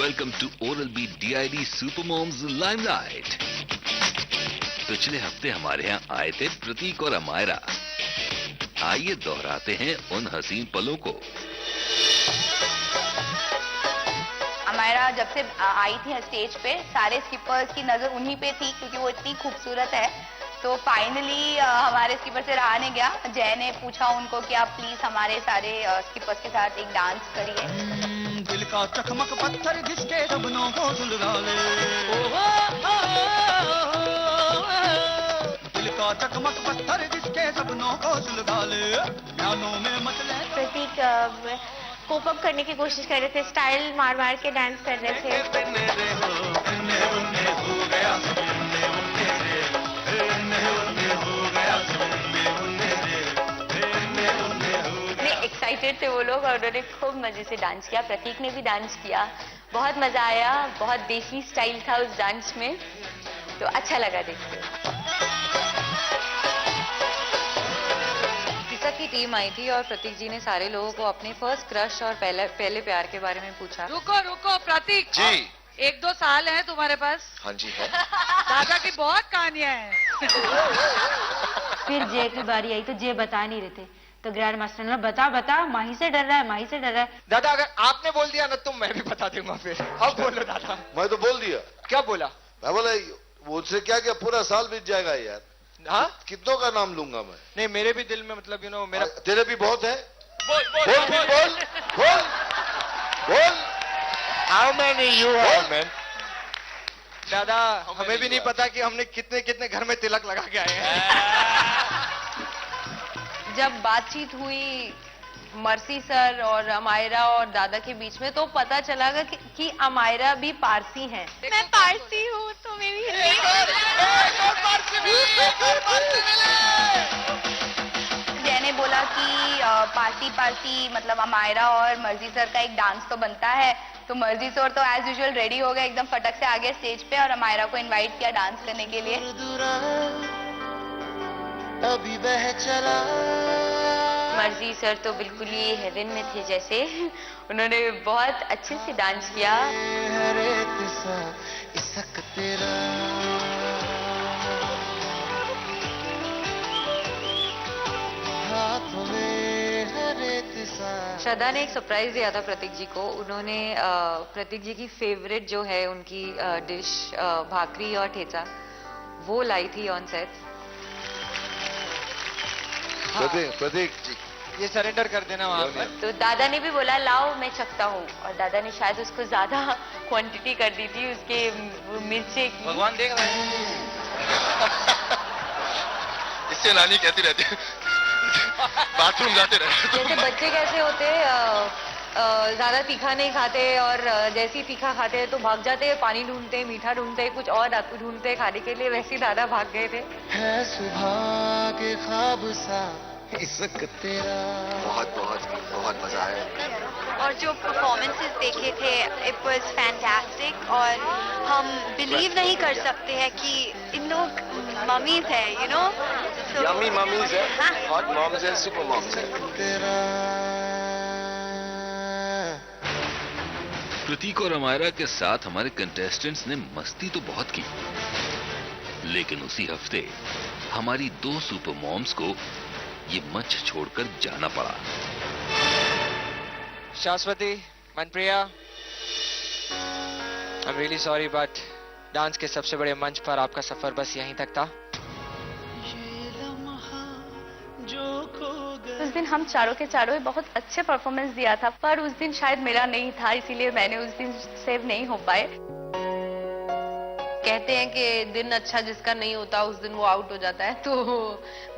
Welcome to Oral B DID super moms limelight. पिछले हफ्ते हमारे यहाँ आए थे प्रतीक और अमायरा। आइए दोहराते हैं उन हसीन पलों को। अमायरा जब से आई थी स्टेज पे, सारे स्किपर्स की नजर उन्हीं पे थी क्योंकि वो इतनी खूबसूरत है। तो फाइनली हमारे स्किपर से रहा नहीं गया। जय ने पूछा उनको कि आप प्लीज हमारे सारे स्किपर्स के साथ एक डांस करिए। दिल का चकमक पत्थर घिसके सपनों को सुलगा ले, दिल का चकमक पत्थर घिसके सपनों को सुलगा ले, ध्यानों में मचले। प्रतीक कोप अप करने की कोशिश कर रहे थे, स्टाइल मार मार के डांस कर रहे थे। एक्साइटेड थे वो लोग और उन्होंने खूब मजे से डांस किया। प्रतीक ने भी डांस किया, बहुत मजा आया। बहुत देसी स्टाइल था उस डांस में, तो अच्छा लगा देखते। टीसा की टीम आई थी और प्रतीक जी ने सारे लोगों को अपने फर्स्ट क्रश और पहले प्यार के बारे में पूछा। रुको प्रतीक जी, 1-2 साल है तुम्हारे पास? हाँ जी है। दादा की बहुत कहानियां हैं। फिर जय की बारी आई तो जय बता नहीं रहे थे, तो ग्रैंड मास्टर ने बता माही से डर रहा है, माही से डर रहा है। दादा अगर आपने बोल दिया ना तो मैं भी बता दूंगा फिर। अब बोलो दादा। मैं तो बोल दिया। क्या बोला? मैं बोला वो उससे क्या पूरा साल बीत जाएगा यार। हाँ, कितनों का नाम लूंगा मैं? नहीं मेरे भी दिल में मतलब मेरा। तेरे भी बहुत है। बोल। How many you have, man? दादा हमें भी नहीं पता कि हमने कितने कितने घर में तिलक लगा के आए हैं। जब बातचीत हुई मर्सी सर और अमायरा और दादा के बीच में, तो पता चला कि अमायरा भी पारसी हैं। मैं पारसी हूँ तो मेरी जय ने बोला कि पार्टी मतलब अमायरा और मर्जी सर का एक डांस तो बनता है। तो मर्जी सर तो एज यूजुअल रेडी हो गए, एकदम फटक से आ गए स्टेज पे और अमायरा को इनवाइट किया डांस करने के लिए। अभी बह चला। मर्जी सर तो बिल्कुल ही हेवन में थे जैसे। उन्होंने बहुत अच्छे से डांस किया। श्रद्धा ने एक सरप्राइज दिया था प्रतीक जी को। उन्होंने प्रतीक जी की फेवरेट जो है उनकी डिश भाकरी और ठेचा वो लाई थी ऑन सेट। प्रतीक जी ये सरेंडर कर देना वहां पर। तो दादा ने भी बोला लाओ मैं चखता हूँ, और दादा ने शायद उसको ज्यादा क्वांटिटी कर दी थी उसके मिर्चे की। भगवान देख रहे हैं। इससे नानी कहती रहती है बाथरूम जाते रहे। जैसे बच्चे कैसे होते ज्यादा तीखा नहीं खाते और जैसे ही तीखा खाते हैं तो भाग जाते हैं, पानी ढूंढते हैं, मीठा ढूंढते हैं, कुछ और ढूंढते हैं खाने के लिए। वैसे ही दादा भाग गए थे। है सुबह के ख्वाब सा इश्क तेरा। बहुत मजा आया। और जो परफॉर्मेंसेस देखे थे इट वाज फैंटास्टिक। और हम बिलीव नहीं कर सकते हैं कि इन लोग मम्मीज है, यू नो। यम्मी मम्मीज है, हॉट मॉम्स है, सुपर मॉम्स है। प्रतीक और अमायरा के साथ हमारे कंटेस्टेंट्स ने मस्ती तो बहुत की, लेकिन उसी हफ्ते हमारी 2 सुपर मॉम्स को ये मंच छोड़कर जाना पड़ा। Shashwati, Manpriya, I am really sorry but dance के सबसे बड़े मंच पर आपका सफर बस यहीं तक था। उस दिन हम चारों के चारों बहुत अच्छे परफॉर्मेंस दिया था, पर उस दिन शायद मेरा नहीं था, इसीलिए मैंने उस दिन सेव नहीं हो पाए। कहते हैं कि दिन अच्छा जिसका नहीं होता उस दिन वो आउट हो जाता है, तो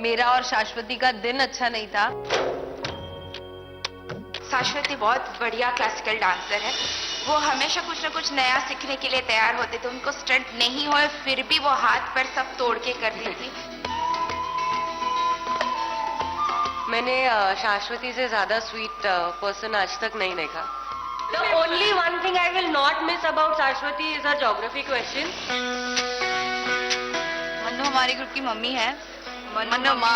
मेरा और शाश्वती का दिन अच्छा नहीं था। शाश्वती बहुत बढ़िया क्लासिकल डांसर है। वो हमेशा कुछ ना कुछ नया सीखने के लिए तैयार होते थे। उनको स्टंट नहीं हो फिर भी वो हाथ पर सब तोड़ के करती थी। मैंने शाश्वती से ज्यादा स्वीट पर्सन आज तक नहीं देखा। The only one thing I will not miss about Shashwati is her geography question. Mannu हमारी ग्रुप की मम्मी है। मनमा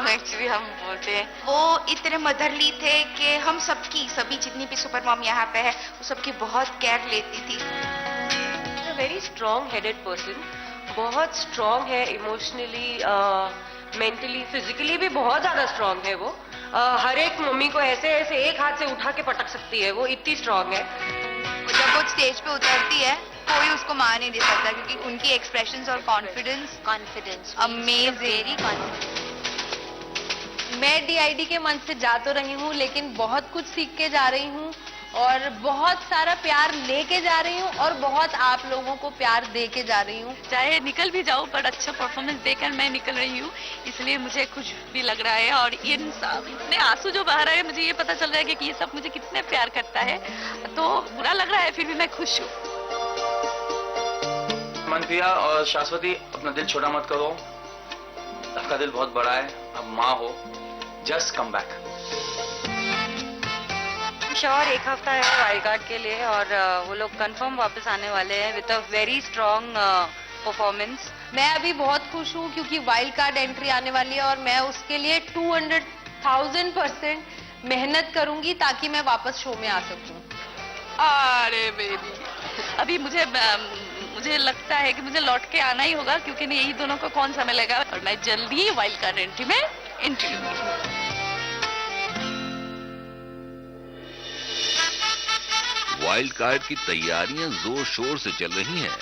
एक्चुअली हम बोलते हैं। वो इतने मदरली थे कि हम सभी जितनी भी सुपर मॉम यहाँ पे है वो सबकी बहुत केयर लेती थी। वेरी स्ट्रॉन्ग हेडेड पर्सन, बहुत स्ट्रॉन्ग है इमोशनली, मेंटली, फिजिकली भी बहुत ज्यादा स्ट्रॉन्ग है वो। हर एक मम्मी को ऐसे ऐसे एक हाथ से उठा के पटक सकती है, वो इतनी स्ट्रॉन्ग है। जब वो स्टेज पे उतरती है कोई उसको मान नहीं दे सकता, क्योंकि उनकी एक्सप्रेशंस और कॉन्फिडेंस अमेजिंग, वेरी कॉन्फिडेंस। मैं DID के मंच से जा तो रही हूँ, लेकिन बहुत कुछ सीख के जा रही हूँ और बहुत सारा प्यार लेके जा रही हूँ और बहुत आप लोगों को प्यार दे के जा रही हूँ। चाहे निकल भी जाऊँ पर अच्छा परफॉर्मेंस देकर मैं निकल रही हूँ, इसलिए मुझे खुश भी लग रहा है। और ये इतने आंसू जो बह रहे हैं, मुझे ये पता चल रहा है कि ये सब मुझे कितने प्यार करता है, तो बुरा लग रहा है फिर भी मैं खुश हूँ। मनप्रिया और शाश्वती, अपना दिल छोटा मत करो, आपका दिल बहुत बड़ा है, अब माँ हो, जस्ट कम बैक। श्योर 1 हफ्ता है वाइल्ड कार्ड के लिए और वो लोग कंफर्म वापस आने वाले हैं with a very strong performance. मैं अभी बहुत खुश हूँ क्योंकि वाइल्ड कार्ड एंट्री आने वाली है और मैं उसके लिए 200,000% मेहनत करूंगी ताकि मैं वापस शो में आ सकूं। अरे बेबी, अभी मुझे लगता है कि मुझे लौट के आना ही होगा, क्योंकि यही दोनों को कौन सा मिलेगा और मैं जल्दी ही वाइल्ड कार्ड एंट्री में एंट्री लूंगी। वाइल्ड कार्ड की तैयारियां जोर शोर से चल रही हैं,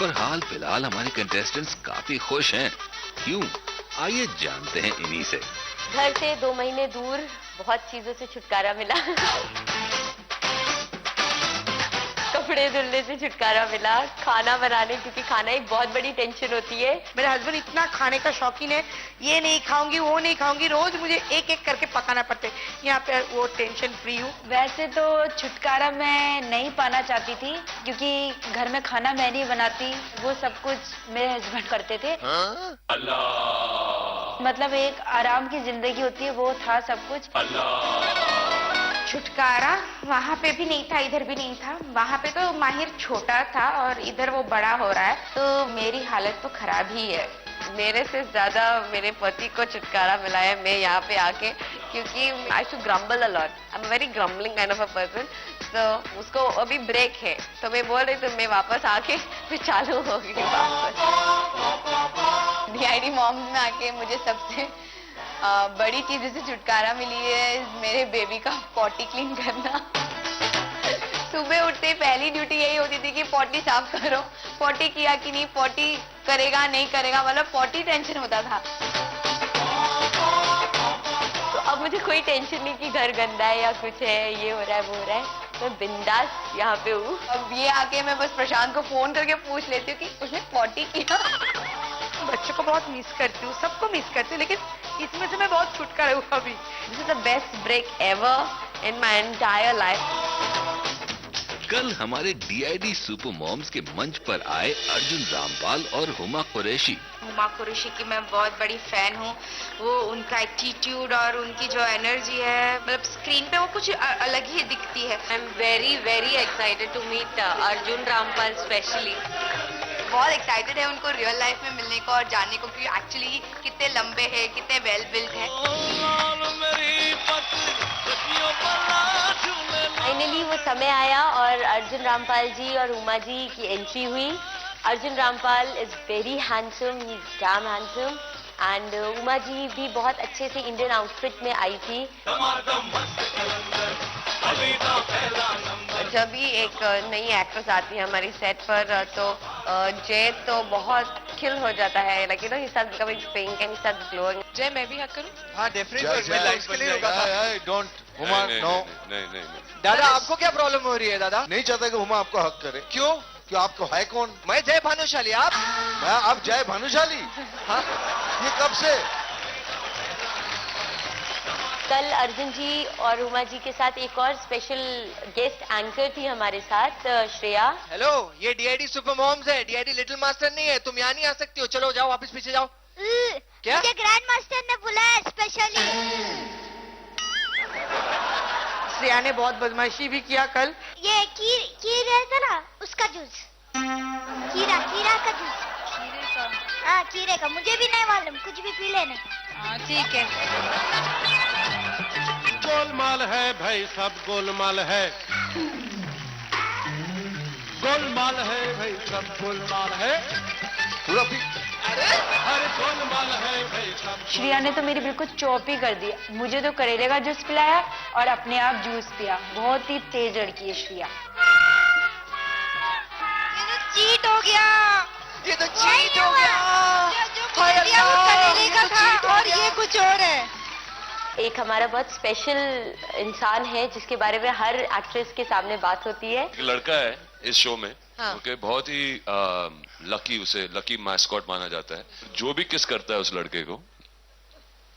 पर हाल फिलहाल हमारे कंटेस्टेंट्स काफी खुश हैं। क्यों? आइए जानते हैं इन्हीं से। घर से 2 महीने दूर बहुत चीजों से छुटकारा मिला। कपड़े धुलने से छुटकारा मिला, खाना बनाने, क्योंकि खाना एक बहुत बड़ी टेंशन होती है। मेरे हस्बैंड इतना खाने का शौकीन है, ये नहीं खाऊंगी वो नहीं खाऊंगी, रोज मुझे एक एक करके पकाना पड़ता है। यहाँ पे वो टेंशन फ्री हूँ। वैसे तो छुटकारा मैं नहीं पाना चाहती थी, क्योंकि घर में खाना मैं नहीं बनाती, वो सब कुछ मेरे हस्बैंड करते थे। मतलब एक आराम की जिंदगी होती है, वो था सब कुछ। छुटकारा वहाँ पे भी नहीं था, इधर भी नहीं था। वहाँ पे तो माहिर छोटा था और इधर वो बड़ा हो रहा है, तो मेरी हालत तो खराब ही है। मेरे से ज्यादा मेरे पति को छुटकारा मिला है मैं यहाँ पे आके, क्योंकि I to grumble a lot, I am very grumbling kind of a person. तो उसको अभी ब्रेक है, तो मैं बोल रही तो मैं वापस आके फिर चालू हो गई वापस। DID मॉम में आके मुझे सबसे बड़ी चीज से छुटकारा मिली है मेरे बेबी का पॉटी क्लीन करना। सुबह उठते ही पहली ड्यूटी यही होती थी कि पॉटी साफ करो, पॉटी किया कि नहीं, पॉटी करेगा नहीं करेगा, मतलब पॉटी टेंशन होता था। तो अब मुझे कोई टेंशन नहीं कि घर गंदा है या कुछ है, ये हो रहा है वो हो रहा है, मैं बिंदास यहाँ पे हूँ। अब ये आके मैं बस प्रशांत को फोन करके पूछ लेती हूँ कि उसने पॉटी किया। बच्चों को बहुत मिस करती हूँ, सबको मिस करती हूँ, लेकिन इसमें से मैं बहुत छुटकारा हूँ अभी। This is the best break ever in my entire life. कल हमारे DID सुपर मॉम्स के मंच पर आए अर्जुन रामपाल और हुमा कुरैशी। हुमा कुरैशी की मैं बहुत बड़ी फैन हूँ। वो उनका एटीट्यूड और उनकी जो एनर्जी है, मतलब स्क्रीन पे वो कुछ अलग ही दिखती है। I am very very excited to meet Arjun Rampal specially. बहुत एक्साइटेड है उनको रियल लाइफ में मिलने को और जानने को कि एक्चुअली कितने लंबे हैं, कितने वेल बिल्ट हैं। फाइनली वो समय आया और अर्जुन रामपाल जी और उमा जी की एंट्री हुई। Arjun Rampal is very handsome, he is damn handsome, and Uma ji भी बहुत अच्छे से इंडियन आउटफिट में आई थी। जब भी एक नई एक्ट्रेस आती है हमारी सेट पर, तो जय तो बहुत खिल हो जाता है, like you know, he starts becoming pink and he starts glowing. जय, मैं भी हक करूं? हाँ डेफिनेटली, मैं लाइफ के लिए होगा था। Don't Huma, no. नहीं। दादा आपको क्या प्रॉब्लम हो रही है दादा? नहीं चाहता कि हुमा आपको हक करे। क्यों? क्यों आपको है कौन? मैं जय भानुशाली। आप? मैं अब जय भानुशाली? हाँ, ये कब से? कल अर्जुन जी और उमा जी के साथ एक और स्पेशल गेस्ट एंकर थी हमारे साथ, श्रेया। हेलो, ये DID सुपर मॉम्स है, DID लिटिल मास्टर नहीं है। तुम यहाँ नहीं आ सकती हो, चलो जाओ वापस पीछे जाओ। क्या? मुझे ग्रैंड मास्टर ने बुलाया स्पेशली। श्रेया ने बहुत बदमाशी भी किया कल। ये कीर है ना, उसका जूस, कीरा का जूस। हाँ खीरे का, मुझे भी नहीं मालूम, कुछ भी पी लेने। हाँ ठीक है। गोलमाल है भाई, सब गोलमाल है, गोलमाल है भाई, सब गोलमाल है, अरे गोलमाल है भाई सब। श्रिया ने तो मेरी बिल्कुल चौप ही कर दी। मुझे तो करेले का जूस पिलाया और अपने आप जूस पिया। बहुत ही तेज लड़की है श्रिया। ये तो चीट हो गया, ये तो चीट हो गया। वो करेले का था और ये कुछ और है। एक हमारा बहुत स्पेशल इंसान है जिसके बारे में हर एक्ट्रेस के सामने बात होती है। एक लड़का है इस शो में, ओके, बहुत ही लकी, उसे लकी मैस्कॉट माना जाता है। जो भी किस करता है उस लड़के को,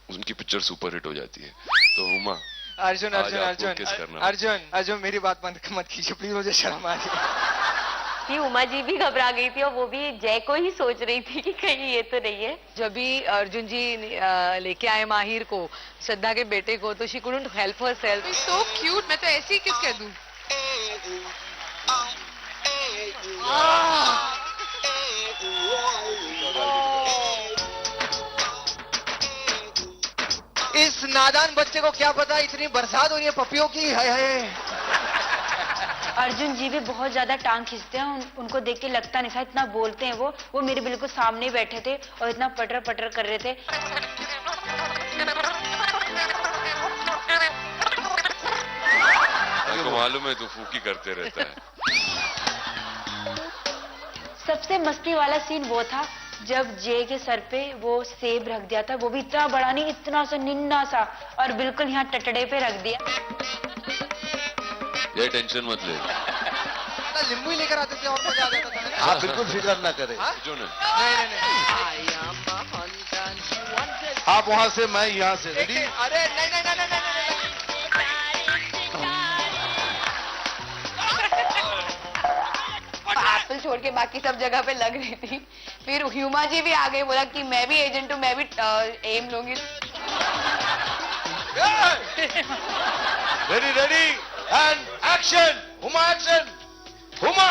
उनकी पिक्चर सुपर हिट हो जाती है। तो उमा, अर्जुन अर्जुन अर्जुन किस करना? अर्जुन अर्जुन मेरी बात मत कीजिए प्लीज, मुझे शर्म आ रही है। उमा जी भी घबरा गई थी और वो भी जय को ही सोच रही थी कि कहीं ये तो नहीं है। जब भी अर्जुन जी लेके आए माहिर को, श्रद्धा के बेटे को, तो she couldn't help herself. So cute, मैं तो ऐसे ही किस कह दूं। इस नादान बच्चे को क्या पता इतनी बरसात हो रही है पपियों की। है अर्जुन जी भी बहुत ज्यादा टांग खींचते हैं। उनको देख के लगता नहीं था, इतना बोलते हैं वो मेरे बिल्कुल सामने बैठे थे और इतना पटर पटर कर रहे थे। को मालूम है तू फूकी करते रहता है। सबसे मस्ती वाला सीन वो था जब जय के सर पे वो सेब रख दिया था। वो भी इतना बड़ा नहीं, इतना सा निन्ना सा, और बिल्कुल यहाँ टटड़े पे रख दिया। ये टेंशन मत ले, नींबू ही लेकर आते थे और मजा आ जाता था। आप बिल्कुल फिक्र ना करें। जो नहीं आप वहां से, मैं यहाँ से। रेडी? अरे नहीं। एप्पल छोड़ के बाकी सब जगह पे लग रही थी। फिर ह्यूमा जी भी आ गए, बोला कि मैं भी एजेंट हूँ, मैं भी एम लूंगी। Ready and action. Huma action. Huma,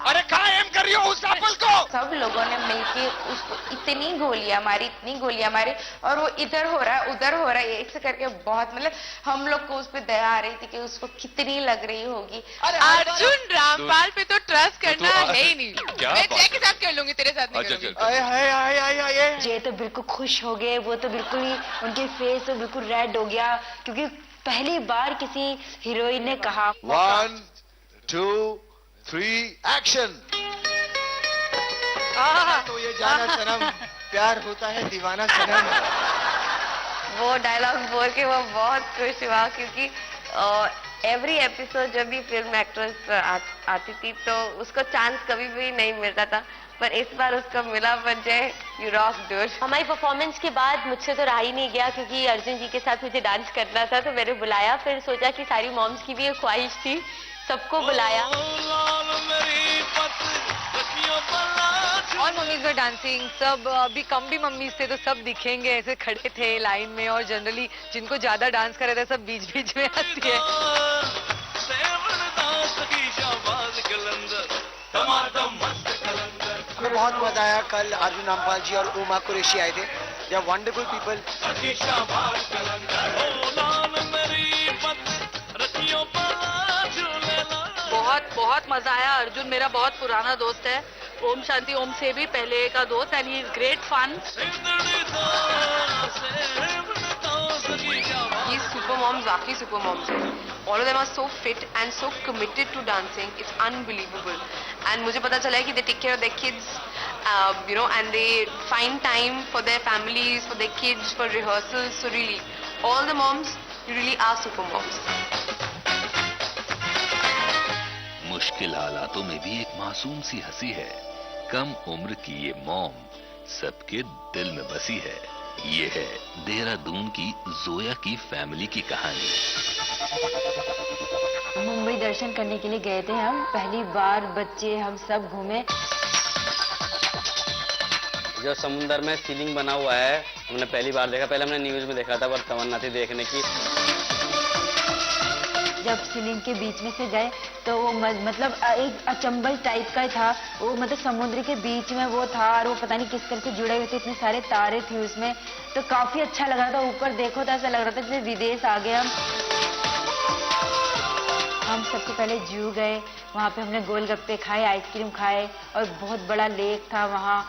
अरे कहाँ एम कर रही हो उस एप्पल को? सब लोगों ने मिलके उसको इतनी गोलियां मारी और वो इधर हो रहा है उधर हो रहा है, ऐसे करके बहुत, मतलब हम लोग को उस पर दया आ रही थी कि उसको कितनी लग रही होगी। अर्जुन रामपाल पे तो ट्रस्ट करना है ही नहीं। क्या मैं जय के साथ कर लूंगी, तेरे साथ नहीं करूंगी। जय तो बिल्कुल खुश हो गए। वो तो बिल्कुल ही, उनके फेस तो बिल्कुल रेड हो गया, क्योंकि पहली बार किसी हीरोइन ने कहा 1 2 3 एक्शन। तो ये जाना सनम, प्यार होता है दीवाना सनम। वो डायलॉग बोल के वो बहुत खुश हुआ, क्योंकि एवरी एपिसोड जब भी फिल्म एक्ट्रेस आती थी तो उसको चांस कभी भी नहीं मिलता था, पर इस बार उसको मिला। पर जय, यू रॉक डूड। हमारी परफॉर्मेंस के बाद मुझसे तो रहा ही नहीं गया, क्योंकि अर्जुन जी के साथ मुझे डांस करना था, तो मैंने बुलाया। फिर सोचा कि सारी मॉम्स की भी एक ख्वाहिश थी, सबको बुलाया। और मम्मीज वर डांसिंग, सब अभी कम भी मम्मीज थे तो सब दिखेंगे, ऐसे खड़े थे लाइन में। और जनरली जिनको ज्यादा डांस करे थे सब बीच बीच में आती है। हमें बहुत मजा आया। कल अर्जुन रामपाल जी और उमा कुरैशी आए थे। They are wonderful people. बहुत मजा आया। अर्जुन मेरा बहुत पुराना दोस्त है, ओम शांति ओम से भी पहले का दोस्त, and he is great fun. ये सुपर मॉम्स वाकई सुपर मॉम्स है। All of them are so fit and so committed to dancing. It's unbelievable. And मुझे पता चला है कि they take care of their kids, you know, and they find time for their families, for their kids, for rehearsals. So really, all the moms, you really are super moms. मुश्किल हालातों में भी एक मासूम सी हंसी है। कम उम्र की ये मॉम सबके दिल में बसी है। ये है देहरादून की जोया की फैमिली की कहानी। मुंबई दर्शन करने के लिए गए थे हम। पहली बार बच्चे हम सब घूमे। जो समुंदर में सीलिंग बना हुआ है, हमने पहली बार देखा। पहले हमने न्यूज में देखा था, पर तमन्ना थी देखने की। जब सीलिंग के बीच में से गए तो वो मतलब एक अचंबल टाइप का था वो, मतलब समुद्र के बीच में वो था और वो पता नहीं किस तरह से जुड़े हुए थे, इतने सारे तारे थे उसमें, तो काफी अच्छा लग रहा था। ऊपर देखो तो ऐसा लग रहा था जैसे विदेश आ गए हम सबसे पहले जू गए, वहाँ पे हमने गोलगप्पे खाए, आइसक्रीम खाए और बहुत बड़ा लेक था वहाँ,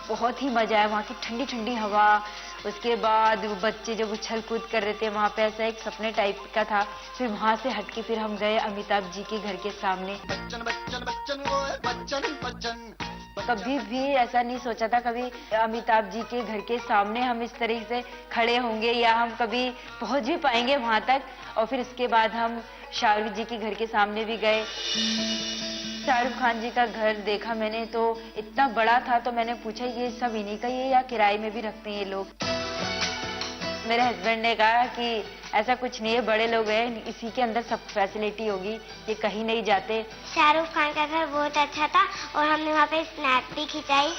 बहुत ही मजा आया, वहाँ की ठंडी ठंडी हवा। उसके बाद बच्चे जो उछल कूद कर रहे थे वहाँ पे, ऐसा एक सपने टाइप का था। फिर वहाँ से हटके फिर हम गए अमिताभ जी के घर के सामने। बच्चन बच्चन बच्चन वो है बच्चन बच्चन। कभी भी ऐसा नहीं सोचा था कभी अमिताभ जी के घर के सामने हम इस तरह से खड़े होंगे या हम कभी पहुंच भी पाएंगे वहां तक। और फिर उसके बाद हम शाहरुख जी के घर के सामने भी गए। शाहरुख खान जी का घर देखा मैंने तो इतना बड़ा था, तो मैंने पूछा ये सब इन्हीं का ही है या किराए में भी रखते हैं ये लोग। मेरे हस्बैंड ने कहा कि ऐसा कुछ नहीं है, बड़े लोग हैं, इसी के अंदर सब फैसिलिटी होगी, ये कहीं नहीं जाते। शाहरुख खान का घर बहुत अच्छा था और हमने वहाँ पे स्नैप भी खिंचाई।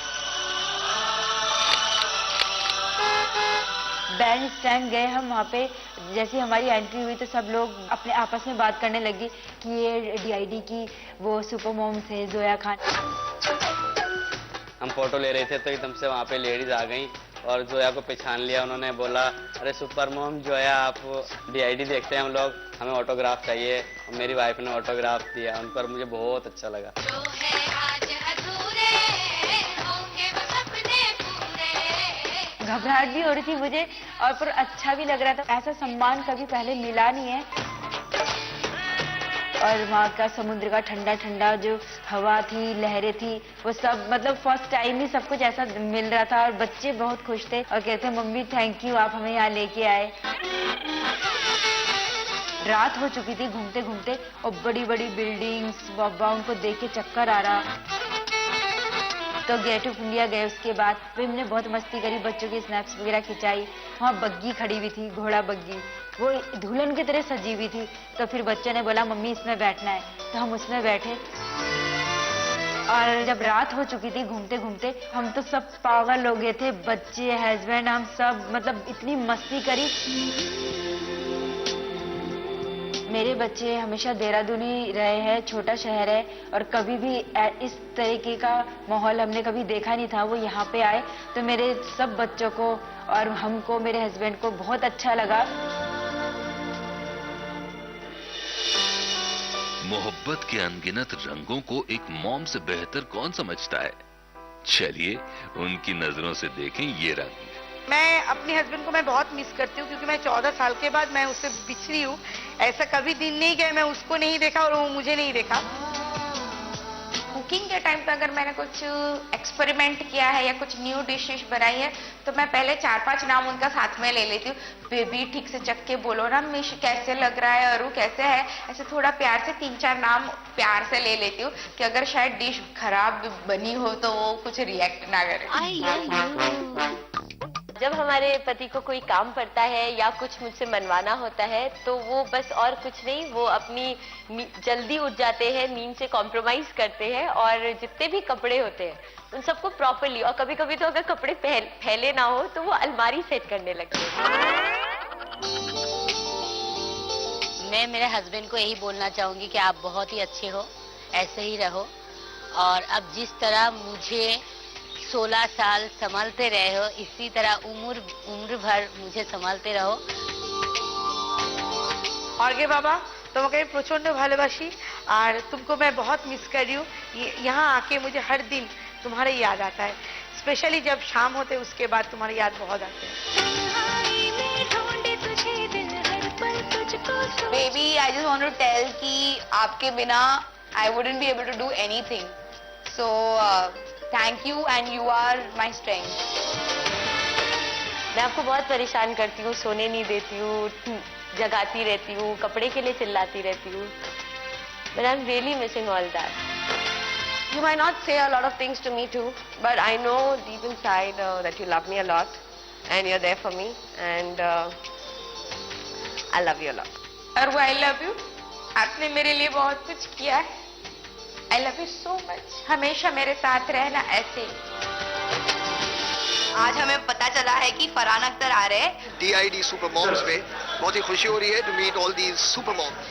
बैंड स्टैंड गए हम वहाँ पे, जैसे हमारी एंट्री हुई तो सब लोग अपने आपस में बात करने लगे कि ये DID की वो सुपर मॉम्स है जोया खान। हम फोटो ले रहे थे तो एकदम से वहाँ पे लेडीज आ गई और जोया को पहचान लिया। उन्होंने बोला अरे सुपर मॉम जोया, आप DID देखते हैं हम लोग, हमें ऑटोग्राफ चाहिए। और मेरी वाइफ ने ऑटोग्राफ दिया उन पर, मुझे बहुत अच्छा लगा। घबराहट भी हो रही थी मुझे और पर अच्छा भी लग रहा था, ऐसा सम्मान कभी पहले मिला नहीं है। और वहाँ का समुद्र का ठंडा ठंडा जो हवा थी, लहरें थी, वो सब मतलब फर्स्ट टाइम ही सब कुछ ऐसा मिल रहा था। और बच्चे बहुत खुश थे और कहते मम्मी थैंक यू, आप हमें यहाँ लेके आए। रात हो चुकी थी घूमते घूमते और बड़ी बड़ी बिल्डिंग्स, बाबा उनको देख के चक्कर आ रहा। तो गेट ऑफ इंडिया गए, उसके बाद फिर हमने बहुत मस्ती करी, बच्चों की स्नैप्स वगैरह खिंचाई। वहाँ बग्गी खड़ी हुई थी, घोड़ा बग्गी, वो दुल्हन की तरह सजी हुई थी। तो फिर बच्चों ने बोला मम्मी इसमें बैठना है, तो हम उसमें बैठे। और जब रात हो चुकी थी घूमते घूमते, हम तो सब पागल हो गए थे, बच्चे हस्बैंड हम सब, मतलब इतनी मस्ती करी। मेरे बच्चे हमेशा देहरादून ही रहे हैं, छोटा शहर है और कभी भी इस तरीके का माहौल हमने कभी देखा नहीं था। वो यहाँ पे आए तो मेरे सब बच्चों को और हमको, मेरे हस्बैंड को बहुत अच्छा लगा। मोहब्बत के अनगिनत रंगों को एक मॉम से बेहतर कौन समझता है। चलिए उनकी नजरों से देखें ये रंग। मैं अपने हस्बैंड को मैं बहुत मिस करती हूँ क्योंकि मैं 14 साल के बाद मैं उससे बिछड़ी हूँ। ऐसा कभी दिन नहीं गया मैं उसको नहीं देखा और वो मुझे नहीं देखा। कुकिंग के टाइम पे अगर मैंने कुछ एक्सपेरिमेंट किया है या कुछ न्यू डिशेस बनाई है तो मैं पहले 4-5 नाम उनका साथ में ले लेती हूँ। बेबी ठीक से चख के बोलो ना मिश कैसे लग रहा है, अरु कैसे है, ऐसे थोड़ा प्यार से 3-4 नाम प्यार से ले लेती हूँ कि अगर शायद डिश खराब बनी हो तो वो कुछ रिएक्ट ना करे। जब हमारे पति को कोई काम पड़ता है या कुछ मुझसे मनवाना होता है तो वो बस और कुछ नहीं, वो अपनी जल्दी उठ जाते हैं, नींद से कॉम्प्रोमाइज करते हैं और जितने भी कपड़े होते हैं उन सबको प्रॉपरली, और कभी कभी तो अगर कपड़े फैले ना हो तो वो अलमारी सेट करने लगते हैं। मैं मेरे हस्बैंड को यही बोलना चाहूंगी कि आप बहुत ही अच्छे हो, ऐसे ही रहो और अब जिस तरह मुझे 16 साल संभालते रहे हो इसी तरह उम्र भर मुझे संभालते रहो। और गे बाबा তোমাকে আমি প্রচন্ড ভালোবাসি আর तुमको मैं बहुत मिस कर रही हूँ। यहाँ आके मुझे हर दिन तुम्हारा याद आता है, स्पेशली जब शाम होते उसके बाद तुम्हारी याद बहुत आती है। Baby I just want to tell कि आपके बिना I wouldn't be able to do anything, so thank you and you are my strength. मैं आपको बहुत परेशान करती हूँ, सोने नहीं देती हूँ, जगाती रहती हूँ, कपड़े के लिए चिल्लाती रहती हूँ, but I'm really missing all that. You might not say a lot of things to me too, but I know deep inside that you love me a lot and you're there for me and I love you a lot. और I love you, आपने मेरे लिए बहुत कुछ किया है। I love you so much, हमेशा मेरे साथ रहना ऐसे। आज हमें पता चला है कि फरहान अख्तर आ रहे हैं DID सुपर मॉम्स में। बहुत ही खुशी हो रही है to meet all these super moms.